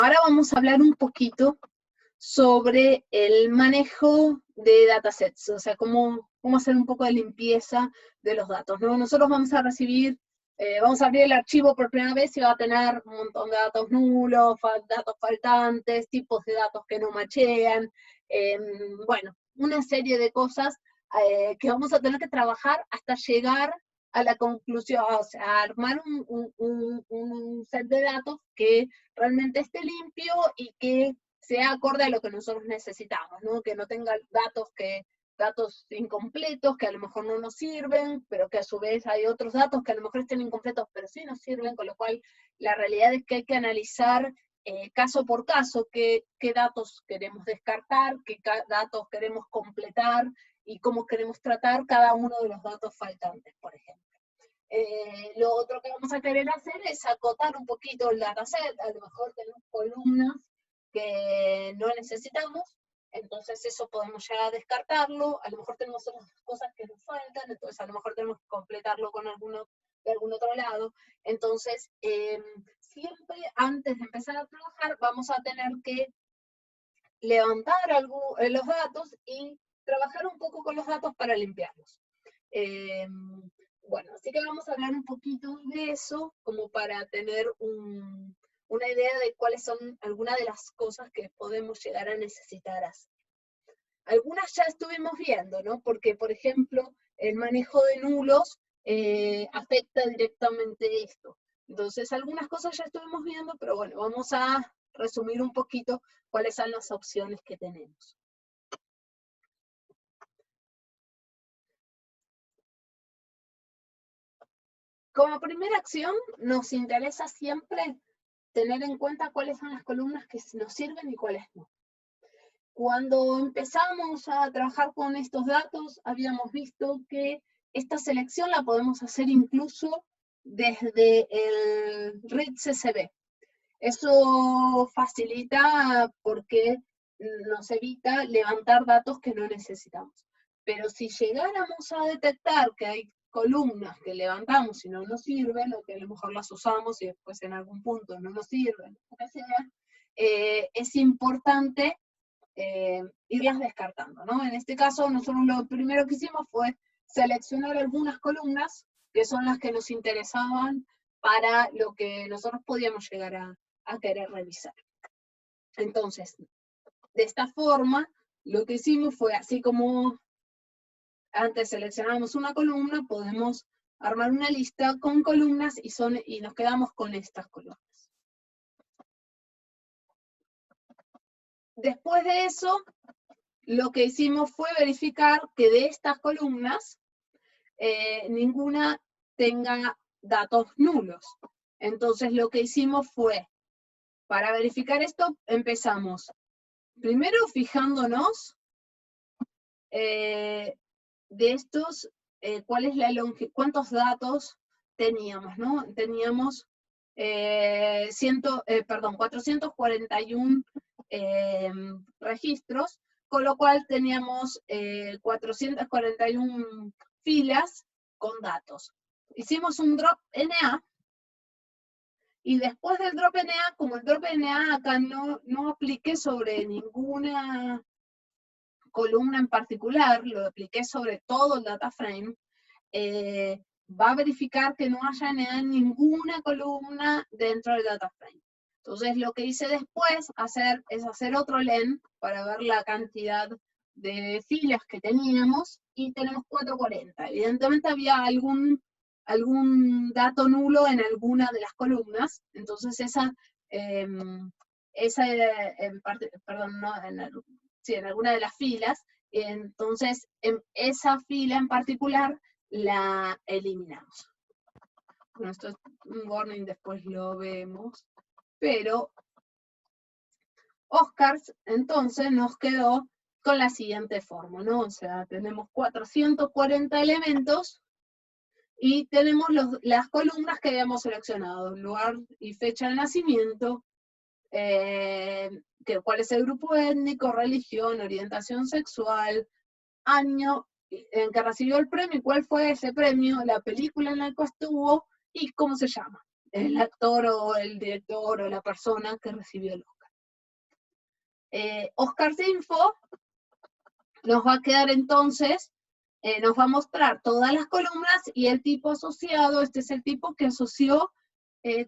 Ahora vamos a hablar un poquito sobre el manejo de datasets, o sea, cómo hacer un poco de limpieza de los datos, ¿no? Nosotros vamos a recibir, vamos a abrir el archivo por primera vez y va a tener un montón de datos nulos, datos faltantes, tipos de datos que no machean, bueno, una serie de cosas que vamos a tener que trabajar hasta llegar a la conclusión, o sea, armar un set de datos que realmente esté limpio y que sea acorde a lo que nosotros necesitamos, ¿no? Que no tenga datos incompletos que a lo mejor no nos sirven, pero que a su vez hay otros datos que a lo mejor estén incompletos, pero sí nos sirven, con lo cual la realidad es que hay que analizar caso por caso qué datos queremos descartar, qué datos queremos completar y cómo queremos tratar cada uno de los datos faltantes, por ejemplo. Lo otro que vamos a querer hacer es acotar un poquito el dataset, a lo mejor tenemos columnas que no necesitamos, entonces eso podemos ya descartarlo, a lo mejor tenemos otras cosas que nos faltan, entonces a lo mejor tenemos que completarlo con de algún otro lado. Entonces, siempre antes de empezar a trabajar vamos a tener que levantar los datos y trabajar un poco con los datos para limpiarlos. Bueno, así que vamos a hablar un poquito de eso, como para tener una idea de cuáles son algunas de las cosas que podemos llegar a necesitar hacer. Algunas ya estuvimos viendo, ¿no? Porque, por ejemplo, el manejo de nulos afecta directamente esto. Entonces, algunas cosas ya estuvimos viendo, pero bueno, vamos a resumir un poquito cuáles son las opciones que tenemos. Como primera acción, nos interesa siempre tener en cuenta cuáles son las columnas que nos sirven y cuáles no. Cuando empezamos a trabajar con estos datos, habíamos visto que esta selección la podemos hacer incluso desde el RID CSV. Eso facilita porque nos evita levantar datos que no necesitamos. Pero si llegáramos a detectar que hay columnas que levantamos y no nos sirven, o que a lo mejor las usamos y después en algún punto no nos sirven, lo que sea, es importante irlas descartando, ¿no? En este caso, nosotros lo primero que hicimos fue seleccionar algunas columnas que son las que nos interesaban para lo que nosotros podíamos llegar a querer revisar. Entonces, de esta forma, lo que hicimos fue, así como antes seleccionábamos una columna, podemos armar una lista con columnas y nos quedamos con estas columnas. Después de eso, lo que hicimos fue verificar que de estas columnas ninguna tenga datos nulos. Entonces lo que hicimos fue, para verificar esto, empezamos primero fijándonos de estos, cuántos datos teníamos, ¿no? Teníamos 441 registros, con lo cual teníamos 441 filas con datos. Hicimos un drop NA, y después del drop NA, como el drop NA acá no apliqué sobre ninguna columna en particular, lo apliqué sobre todo el data frame, va a verificar que no haya ninguna columna dentro del data frame. Entonces lo que hice después es hacer otro len para ver la cantidad de filas que teníamos, y tenemos 440. Evidentemente había algún dato nulo en alguna de las columnas, entonces en alguna de las filas, entonces en esa fila en particular la eliminamos. Bueno, esto es un warning, después lo vemos, pero Oscars entonces nos quedó con la siguiente forma, ¿no? O sea, tenemos 440 elementos y tenemos las columnas que habíamos seleccionado: lugar y fecha de nacimiento, cuál es el grupo étnico, religión, orientación sexual, año en que recibió el premio, cuál fue ese premio, la película en la que estuvo y cómo se llama, el actor o el director o la persona que recibió el Oscar. Oscarsinfo nos va a quedar entonces, nos va a mostrar todas las columnas y el tipo asociado, este es el tipo que asoció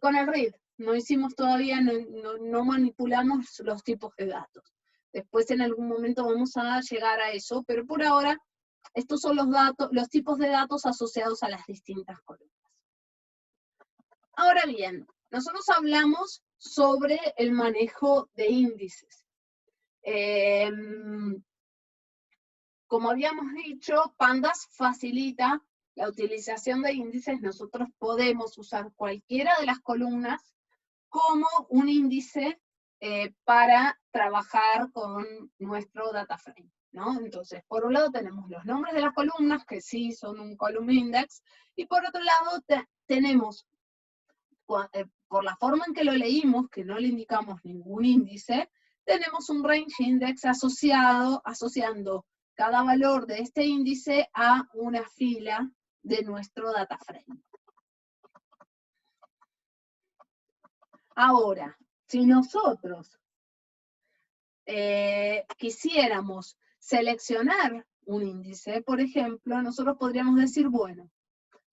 con el read. No hicimos todavía, no manipulamos los tipos de datos. Después en algún momento vamos a llegar a eso, pero por ahora estos son los datos, los tipos de datos asociados a las distintas columnas. Ahora bien, nosotros hablamos sobre el manejo de índices. Como habíamos dicho, Pandas facilita la utilización de índices. Nosotros podemos usar cualquiera de las columnas como un índice para trabajar con nuestro data frame, ¿no? Entonces, por un lado tenemos los nombres de las columnas, que sí son un column index, y por otro lado tenemos, por la forma en que lo leímos, que no le indicamos ningún índice, tenemos un range index asociando cada valor de este índice a una fila de nuestro data frame. Ahora, si nosotros quisiéramos seleccionar un índice, por ejemplo, nosotros podríamos decir, bueno,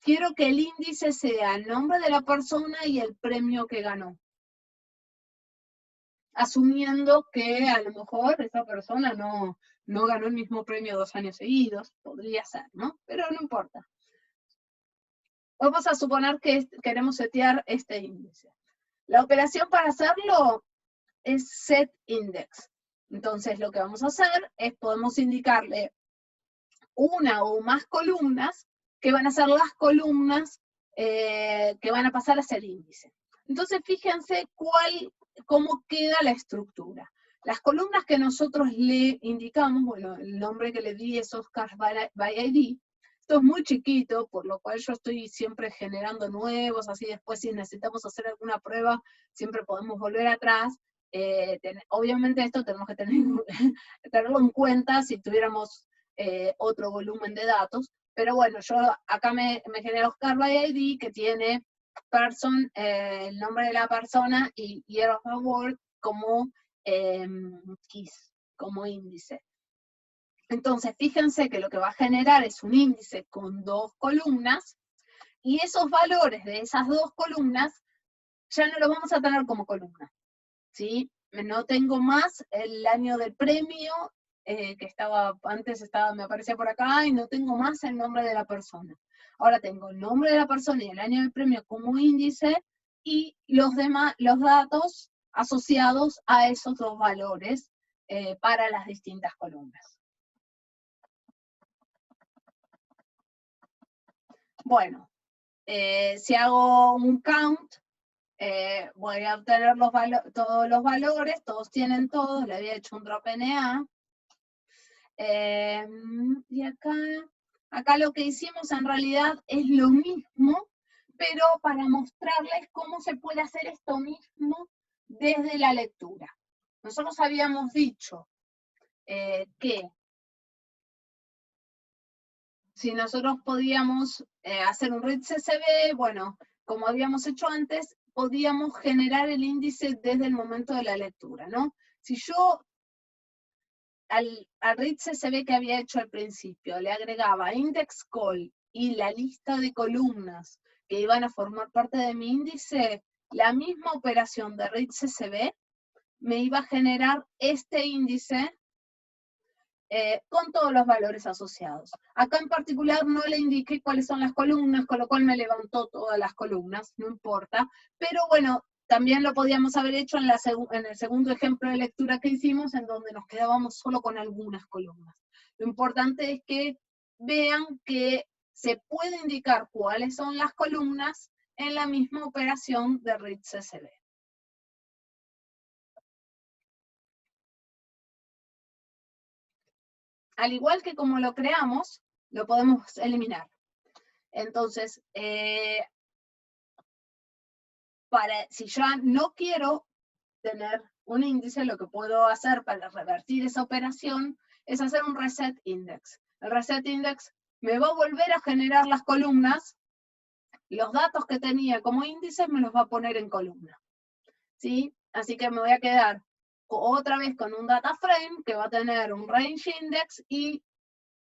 quiero que el índice sea el nombre de la persona y el premio que ganó. Asumiendo que a lo mejor esa persona no ganó el mismo premio 2 años seguidos, podría ser, ¿no? Pero no importa. Vamos a suponer que queremos setear este índice. La operación para hacerlo es setIndex. Entonces lo que vamos a hacer es, podemos indicarle una o más columnas que van a ser las columnas que van a pasar a ser índice. Entonces fíjense cómo queda la estructura. Las columnas que nosotros le indicamos, bueno, el nombre que le di es Oscar by ID. Esto es muy chiquito, por lo cual yo estoy siempre generando nuevos, así después si necesitamos hacer alguna prueba, siempre podemos volver atrás. Obviamente esto tenemos que tenerlo en cuenta si tuviéramos otro volumen de datos, pero bueno, yo acá me genera Oscar by ID, que tiene person, el nombre de la persona, y year of award como keys, como índice. Entonces, fíjense que lo que va a generar es un índice con 2 columnas, y esos valores de esas 2 columnas ya no los vamos a tener como columna, ¿sí? No tengo más el año del premio, que antes me aparecía por acá, y no tengo más el nombre de la persona. Ahora tengo el nombre de la persona y el año del premio como índice, y los datos asociados a esos 2 valores para las distintas columnas. Bueno, si hago un count, voy a obtener todos los valores, todos tienen todos, le había hecho un drop NA. Y acá lo que hicimos en realidad es lo mismo, pero para mostrarles cómo se puede hacer esto mismo desde la lectura. Nosotros habíamos dicho que si nosotros podíamos hacer un read CSV, bueno, como habíamos hecho antes, podíamos generar el índice desde el momento de la lectura, ¿no? Si yo al read CSV que había hecho al principio le agregaba index call y la lista de columnas que iban a formar parte de mi índice, la misma operación de read CSV me iba a generar este índice con todos los valores asociados. Acá en particular no le indiqué cuáles son las columnas, con lo cual me levantó todas las columnas, no importa, pero bueno, también lo podíamos haber hecho en el segundo ejemplo de lectura que hicimos, en donde nos quedábamos solo con algunas columnas. Lo importante es que vean que se puede indicar cuáles son las columnas en la misma operación de read CSV. Al igual que como lo creamos, lo podemos eliminar. Entonces, si yo no quiero tener un índice, lo que puedo hacer para revertir esa operación es hacer un reset index. El reset index me va a volver a generar las columnas, los datos que tenía como índices me los va a poner en columna, ¿sí? Así que me voy a quedar otra vez con un data frame que va a tener un range index y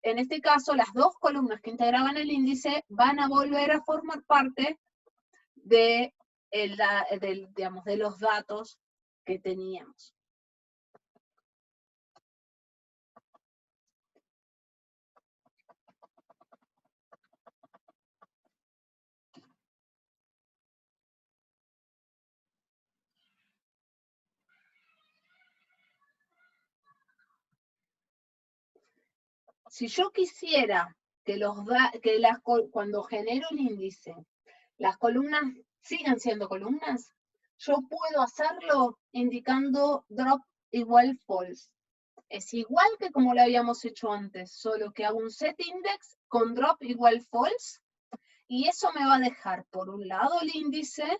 en este caso las dos columnas que integraban el índice van a volver a formar parte de, digamos, de los datos que teníamos. Si yo quisiera que, cuando genero el índice, las columnas sigan siendo columnas, yo puedo hacerlo indicando drop igual false. Es igual que como lo habíamos hecho antes, solo que hago un set index con drop igual false, y eso me va a dejar por un lado el índice,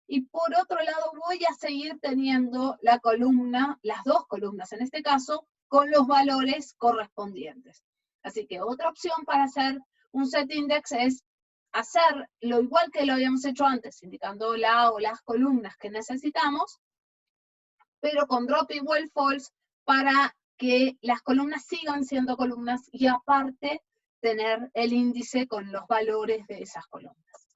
y por otro lado voy a seguir teniendo la columna, las dos columnas en este caso, con los valores correspondientes. Así que otra opción para hacer un set index es hacer lo igual que lo habíamos hecho antes, indicando la o las columnas que necesitamos, pero con drop igual false para que las columnas sigan siendo columnas y aparte tener el índice con los valores de esas columnas.